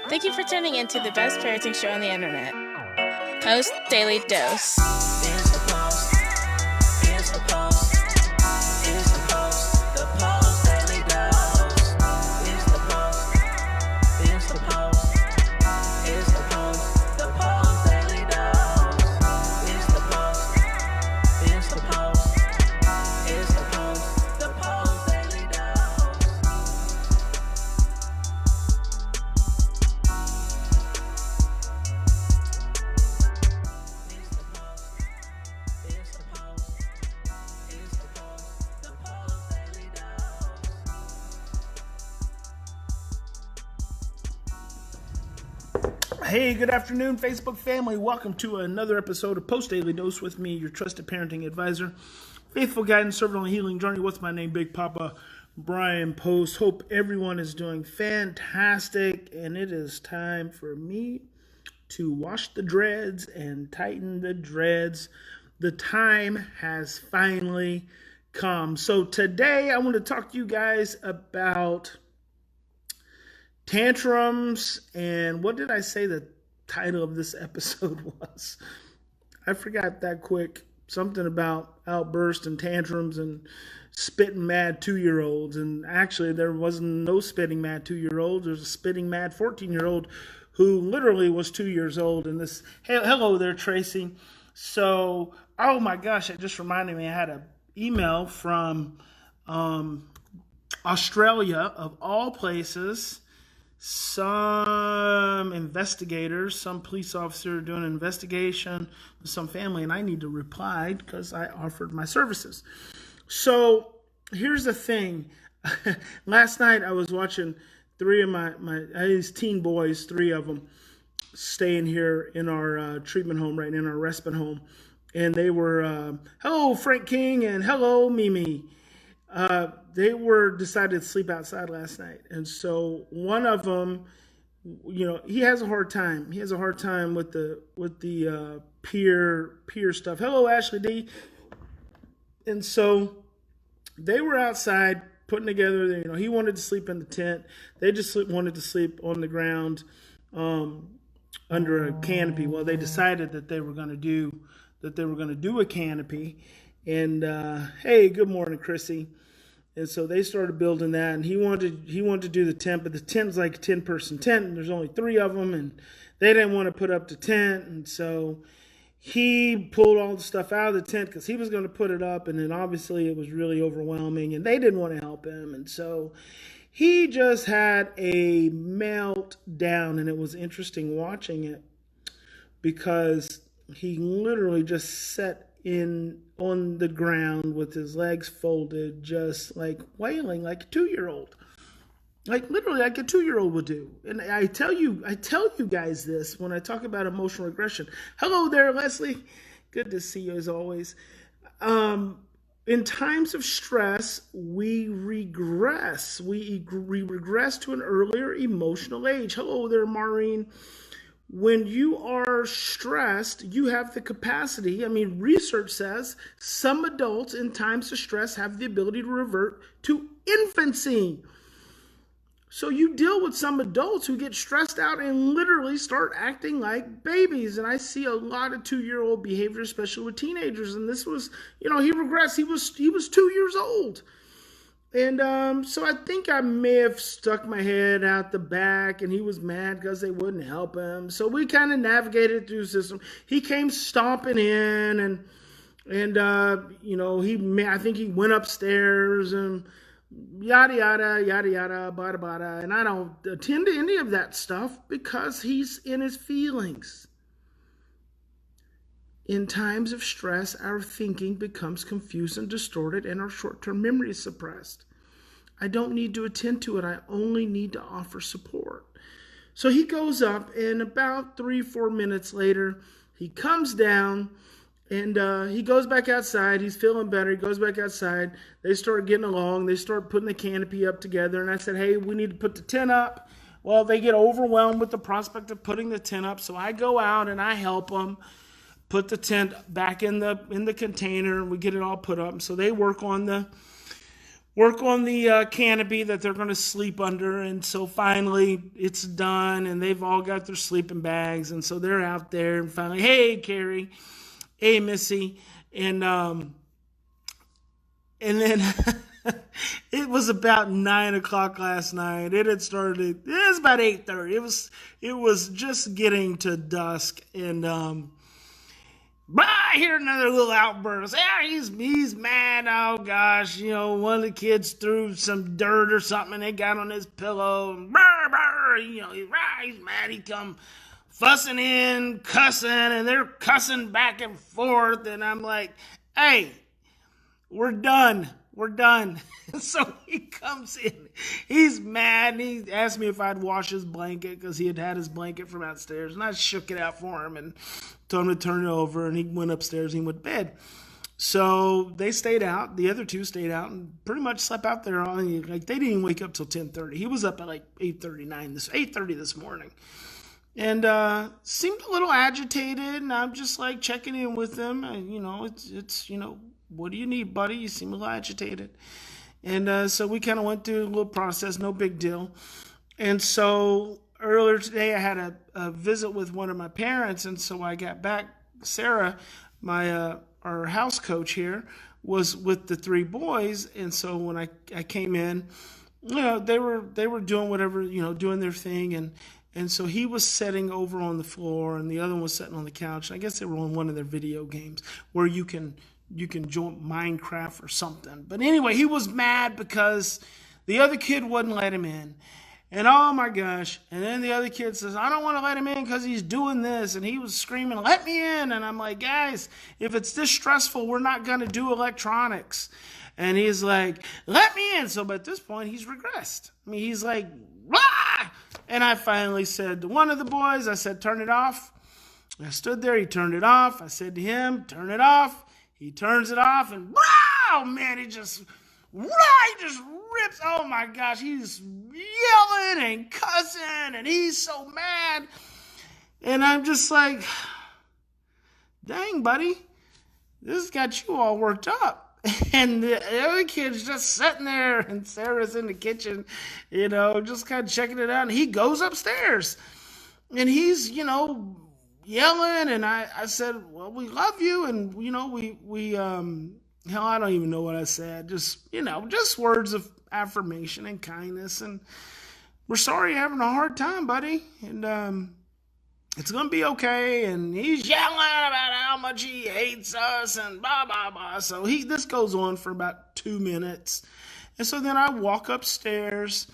Thank you for tuning in to the best parenting show on the internet, Post Daily Dose. It's the Post. It's the Post. It's the Post. The Post Daily Dose. It's the Post. It's the Post. It's the Post. The Post Daily Dose. It's the Post. It's the Post. It's the Post. The Post Daily Dose. It's the Post. It's the Post. It's the Post. The Post Daily Dose. Hey, good afternoon, Facebook family. Welcome to another episode of Post Daily Dose with me, your trusted parenting advisor, faithful guidance, servant on the healing journey. What's my name? Big Papa Bryan+Post. Hope everyone is doing fantastic, and it is time for me to wash the dreads and tighten the dreads. The time has finally come. So today I want to talk to you guys about tantrums, and what did I say the title of this episode was? I forgot that quick. Something about outbursts and tantrums and spitting mad 2-year-olds. And actually there wasn't no spitting mad 2-year-olds. There's a spitting mad 14-year-old who literally was 2 years old. And this, hey, hello there, Tracy. So, oh my gosh, it just reminded me I had an email from Australia, of all places. Some investigators, some police officer doing an investigation with some family, and I need to reply because I offered my services. So here's the thing. Last night I was watching three of these teen boys, 3 of them, staying here in our treatment home, right in our respite home. And they were, hello, Frank King, and hello, Mimi. They decided to sleep outside last night. And so one of them, he has a hard time. He has a hard time with the peer stuff. Hello, Ashley D. And so they were outside putting together, he wanted to sleep in the tent. They just wanted to sleep on the ground, under a canopy. Well, they decided that they were going to do a canopy. And, hey, good morning, Chrissy. And so they started building that, and he wanted to do the tent, but the tent's like a 10-person tent, and there's only 3 of them, and they didn't want to put up the tent, and so he pulled all the stuff out of the tent because he was going to put it up, and then obviously it was really overwhelming, and they didn't want to help him, and so he just had a meltdown, and it was interesting watching it because he literally just sat on the ground with his legs folded, just like wailing like a 2-year-old, like literally like a 2-year-old would do. And I tell you guys this when I talk about emotional regression. Hello there, Leslie. Good to see you as always. In times of stress, we regress. We regress to an earlier emotional age. Hello there, Maureen. When you are stressed, you have the capacity. Research says some adults in times of stress have the ability to revert to infancy. So you deal with some adults who get stressed out and literally start acting like babies. And I see a lot of 2-year-old behavior, especially with teenagers. And this was, he regressed. He was 2 years old. And so I think I may have stuck my head out the back, and he was mad because they wouldn't help him. So we kind of navigated through the system. He came stomping in, and I think he went upstairs and yada yada yada yada bada bada. And I don't attend to any of that stuff because he's in his feelings. In times of stress, our thinking becomes confused and distorted, and our short-term memory is suppressed. I don't need to attend to it. I only need to offer support. So he goes up, and about 3-4 minutes later, he comes down, and he goes back outside. He's feeling better. He goes back outside. They start getting along. They start putting the canopy up together, and I said, hey, we need to put the tent up. Well, they get overwhelmed with the prospect of putting the tent up, so I go out, and I help them put the tent back in the container, and we get it all put up. So they work on the work on the canopy that they're going to sleep under. And so finally it's done, and they've all got their sleeping bags. And so they're out there, and finally, hey, Carrie, hey, Missy. And then it was about 9 o'clock last night. It was about 8:30. It was just getting to dusk. And I hear another little outburst. Yeah, he's mad. Oh gosh, one of the kids threw some dirt or something and they got on his pillow. And he's mad. He come fussing in, cussing, and they're cussing back and forth. And I'm like, hey, we're done. So he comes in. He's mad, and he asked me if I'd wash his blanket because he had his blanket from outstairs. And I shook it out for him and told him to turn it over. And he went upstairs and he went to bed. So they stayed out. The other two stayed out and pretty much slept out there. They didn't even wake up till 10:30. He was up at like 8:30 this morning. And seemed a little agitated. And I'm just like checking in with him. And, it's what do you need, buddy? You seem a little agitated. And so we kind of went through a little process, no big deal. And so earlier today I had a visit with one of my parents. And so I got back, Sarah, our house coach here, was with the three boys. And so when I came in, they were doing whatever, doing their thing. And so he was sitting over on the floor and the other one was sitting on the couch. I guess they were on one of their video games where you can join Minecraft or something. But anyway, he was mad because the other kid wouldn't let him in. And oh my gosh. And then the other kid says, I don't want to let him in because he's doing this. And he was screaming, let me in. And I'm like, guys, if it's this stressful, we're not going to do electronics. And he's like, let me in. So at this point, he's regressed. I mean, he's like, rah! And I finally said to one of the boys, I said, turn it off. I stood there. He turned it off. I said to him, turn it off. He turns it off, and wow, man, he just rips. Oh my gosh, he's yelling and cussing, and he's so mad. And I'm just like, dang, buddy, this has got you all worked up. And the other kid's just sitting there, and Sarah's in the kitchen, just kind of checking it out. And he goes upstairs, and he's, yelling, and I said, well, we love you, and hell, I don't even know what I said, just words of affirmation and kindness, and we're sorry you're having a hard time, buddy, and it's gonna be okay. And he's yelling about how much he hates us and blah blah blah. So this goes on for about 2 minutes, and so then I walk upstairs.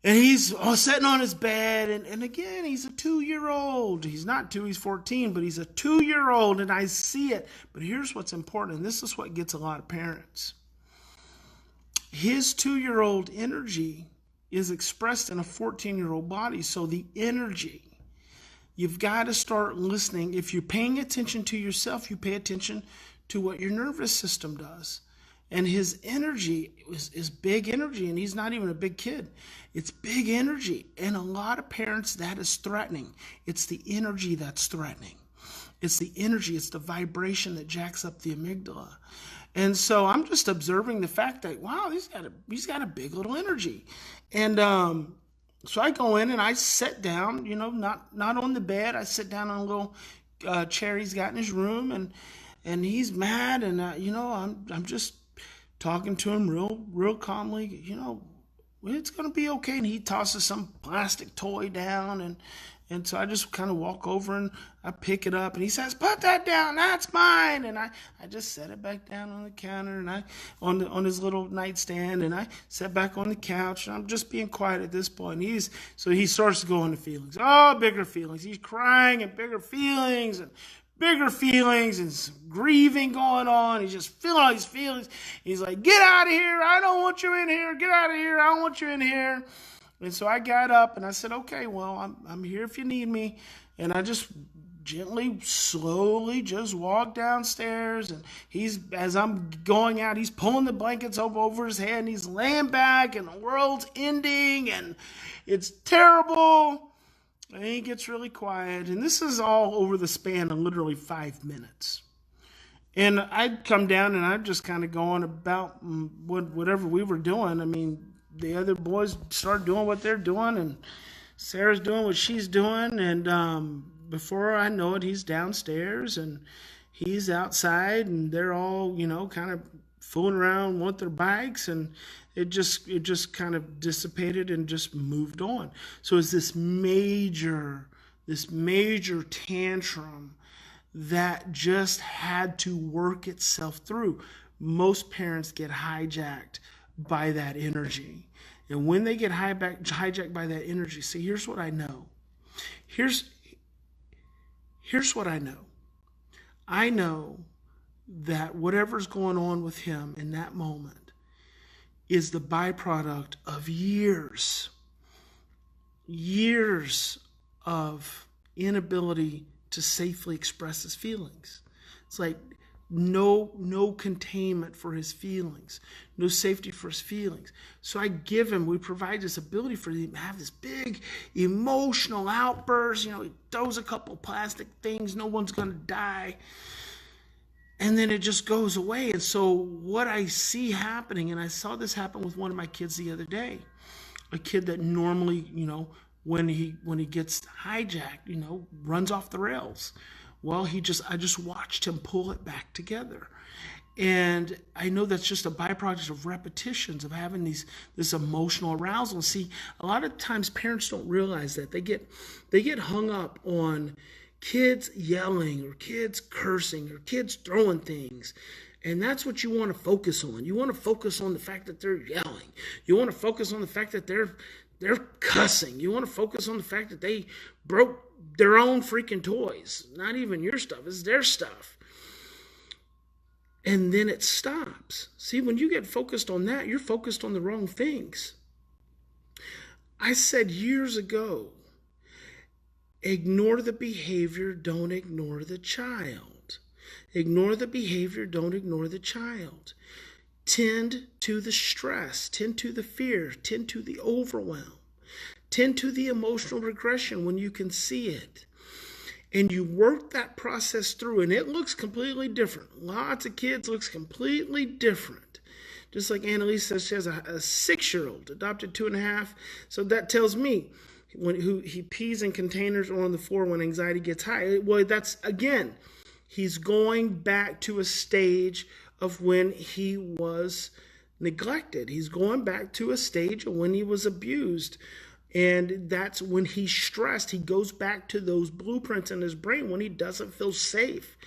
And he's sitting on his bed, and again, he's a 2-year-old. He's not 2, he's 14, but he's a 2-year-old, and I see it. But here's what's important, and this is what gets a lot of parents. His 2-year-old energy is expressed in a 14-year-old body, so the energy, you've got to start listening. If you're paying attention to yourself, you pay attention to what your nervous system does. And his energy is big energy, and he's not even a big kid. It's big energy. And a lot of parents, that is threatening. It's the energy that's threatening. It's the energy, it's the vibration that jacks up the amygdala. And so I'm just observing the fact that, wow, he's got a big little energy. And so I go in and I sit down, not on the bed. I sit down on a little chair he's got in his room, and he's mad, and I'm just talking to him real calmly, it's going to be okay. And he tosses some plastic toy down, and so I just kind of walk over and I pick it up, and he says, put that down, that's mine. And I just set it back down on the counter, and on his little nightstand, and I sat back on the couch, and I'm just being quiet at this point. And he starts to go into feelings. Oh, bigger feelings. He's crying, and bigger feelings, and some grieving going on. He's just feeling all these feelings. He's like, get out of here. I don't want you in here. Get out of here. I don't want you in here. And so I got up and I said, okay, well, I'm here if you need me. And I just gently, slowly just walked downstairs. And as I'm going out, he's pulling the blankets over his head, and he's laying back, and the world's ending, and it's terrible. And he gets really quiet, and this is all over the span of literally 5 minutes. And I'd come down and I'd just kind of go on about whatever we were doing. I mean, the other boys start doing what they're doing, and Sarah's doing what she's doing. And before I know it, he's downstairs and he's outside, and they're all, kind of fooling around with their bikes, and it just kind of dissipated and just moved on. So it's this major tantrum that just had to work itself through. Most parents get hijacked by that energy. And when they get hijacked by that energy, see, here's what I know. Here's what I know. I know that whatever's going on with him in that moment is the byproduct of years of inability to safely express his feelings. It's like no containment for his feelings, no safety for his feelings. So we provide this ability for him to have this big emotional outburst. He throws a couple plastic things, no one's gonna die. And then it just goes away. And so what I see happening, and I saw this happen with one of my kids the other day, a kid that normally, when he gets hijacked, runs off the rails. Well, I just watched him pull it back together. And I know that's just a byproduct of repetitions of having this emotional arousal. And see, a lot of times parents don't realize that they get hung up on kids yelling or kids cursing or kids throwing things. And that's what you want to focus on. You want to focus on the fact that they're yelling. You want to focus on the fact that they're cussing. You want to focus on the fact that they broke their own freaking toys. Not even your stuff, it's their stuff. And then it stops. See, when you get focused on that, you're focused on the wrong things. I said years ago, ignore the behavior, don't ignore the child. Ignore the behavior, don't ignore the child. Tend to the stress, tend to the fear, tend to the overwhelm, tend to the emotional regression when you can see it. And you work that process through, and it looks completely different. Lots of kids looks completely different. Just like Annalise says, she has a 6-year-old, adopted 2.5. So that tells me who he pees in containers or on the floor when anxiety gets high. Well, that's, again, he's going back to a stage of when he was neglected. He's going back to a stage of when he was abused. And that's when he's stressed. He goes back to those blueprints in his brain when he doesn't feel safe.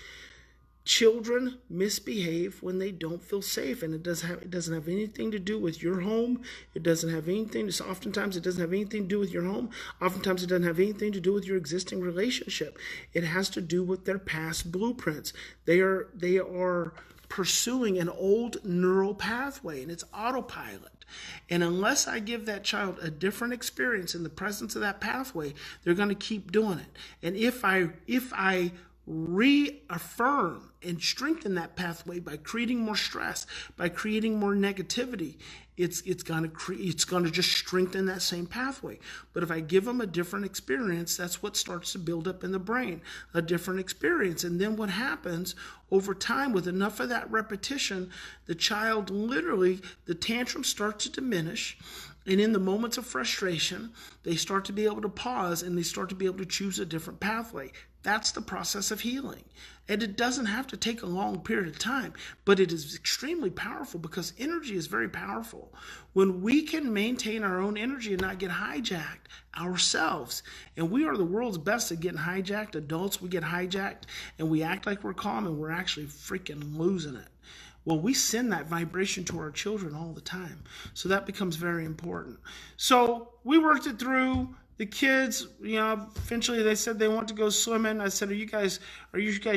Children misbehave when they don't feel safe, and it doesn't have anything to do with your home. It doesn't have anything. Oftentimes, it doesn't have anything to do with your home. Oftentimes, it doesn't have anything to do with your existing relationship. It has to do with their past blueprints. They are pursuing an old neural pathway, and it's autopilot. And unless I give that child a different experience in the presence of that pathway, they're going to keep doing it. And if I reaffirm and strengthen that pathway by creating more stress, by creating more negativity, it's going to just strengthen that same pathway. But if I give them a different experience, that's what starts to build up in the brain, a different experience. And then what happens over time with enough of that repetition, the child literally, the tantrum starts to diminish. And in the moments of frustration, they start to be able to pause and they start to be able to choose a different pathway. That's the process of healing. And it doesn't have to take a long period of time, but it is extremely powerful because energy is very powerful. When we can maintain our own energy and not get hijacked ourselves, and we are the world's best at getting hijacked. Adults, we get hijacked and we act like we're calm and we're actually freaking losing it. Well, we send that vibration to our children all the time. So that becomes very important. So we worked it through. The kids, eventually they said they want to go swimming. I said, are you guys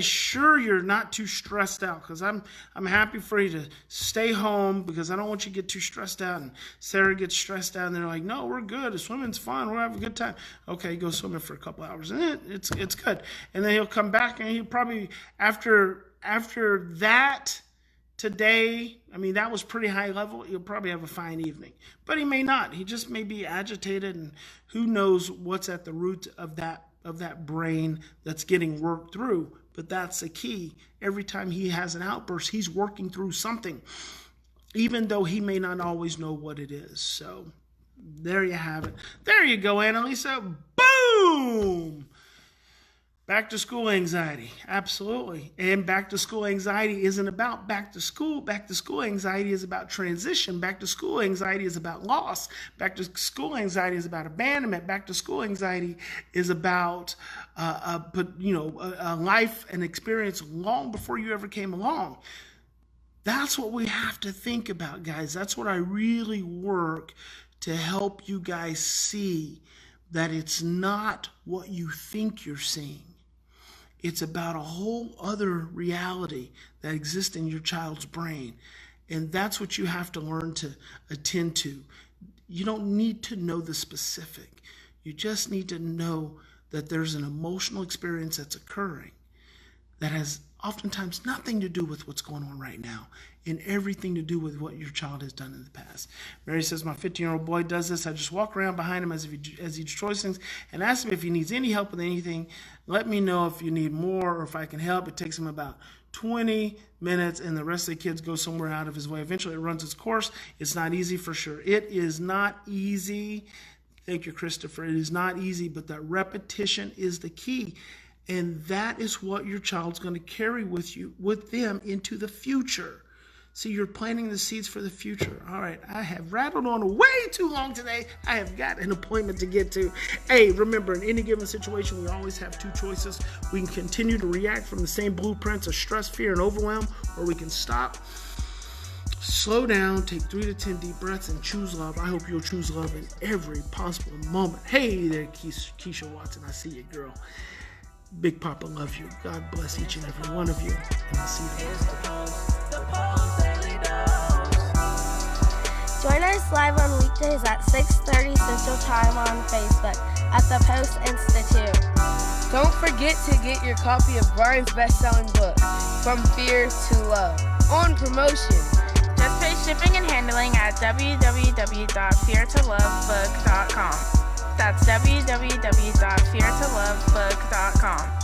sure you're not too stressed out? Because I'm happy for you to stay home because I don't want you to get too stressed out. And Sarah gets stressed out, and they're like, no, we're good. The swimming's fun. We'll have a good time. Okay, go swimming for a couple hours, and it's good. And then he'll come back, and he'll probably after that. Today, that was pretty high level. He'll probably have a fine evening, but he may not. He just may be agitated, and who knows what's at the root of that brain that's getting worked through. But that's the key. Every time he has an outburst, he's working through something, even though he may not always know what it is. So there you have it. There you go, Annalisa. Boom! Back to school anxiety. Absolutely. And back to school anxiety isn't about back to school. Back to school anxiety is about transition. Back to school anxiety is about loss. Back to school anxiety is about abandonment. Back to school anxiety is about a life and experience long before you ever came along. That's what we have to think about, guys. That's what I really work to help you guys see, that it's not what you think you're seeing. It's about a whole other reality that exists in your child's brain. And that's what you have to learn to attend to. You don't need to know the specific. You just need to know that there's an emotional experience that's occurring that has oftentimes nothing to do with what's going on right now and everything to do with what your child has done in the past. Mary says, my 15-year-old boy does this. I just walk around behind him as he destroys things and ask him if he needs any help with anything. Let me know if you need more or if I can help. It takes him about 20 minutes and the rest of the kids go somewhere out of his way. Eventually it runs its course. It's not easy for sure. It is not easy. Thank you, Christopher. It is not easy, but that repetition is the key. And that is what your child's going to carry with them into the future. See, you're planting the seeds for the future. All right, I have rattled on way too long today. I have got an appointment to get to. Hey, remember, in any given situation, we always have two choices. We can continue to react from the same blueprints of stress, fear, and overwhelm, or we can stop, slow down, take 3 to 10 deep breaths, and choose love. I hope you'll choose love in every possible moment. Hey there, Keisha Watson. I see you, girl. Big Papa loves you. God bless each and every one of you. And I'll see you tomorrow. Join us live on weekdays at 6:30 Central Time on Facebook at the Post+Institute. Don't forget to get your copy of Brian's best-selling book, From Fear to Love, on promotion. Just pay shipping and handling at www.feartolovebook.com. That's www.feartolovebook.com.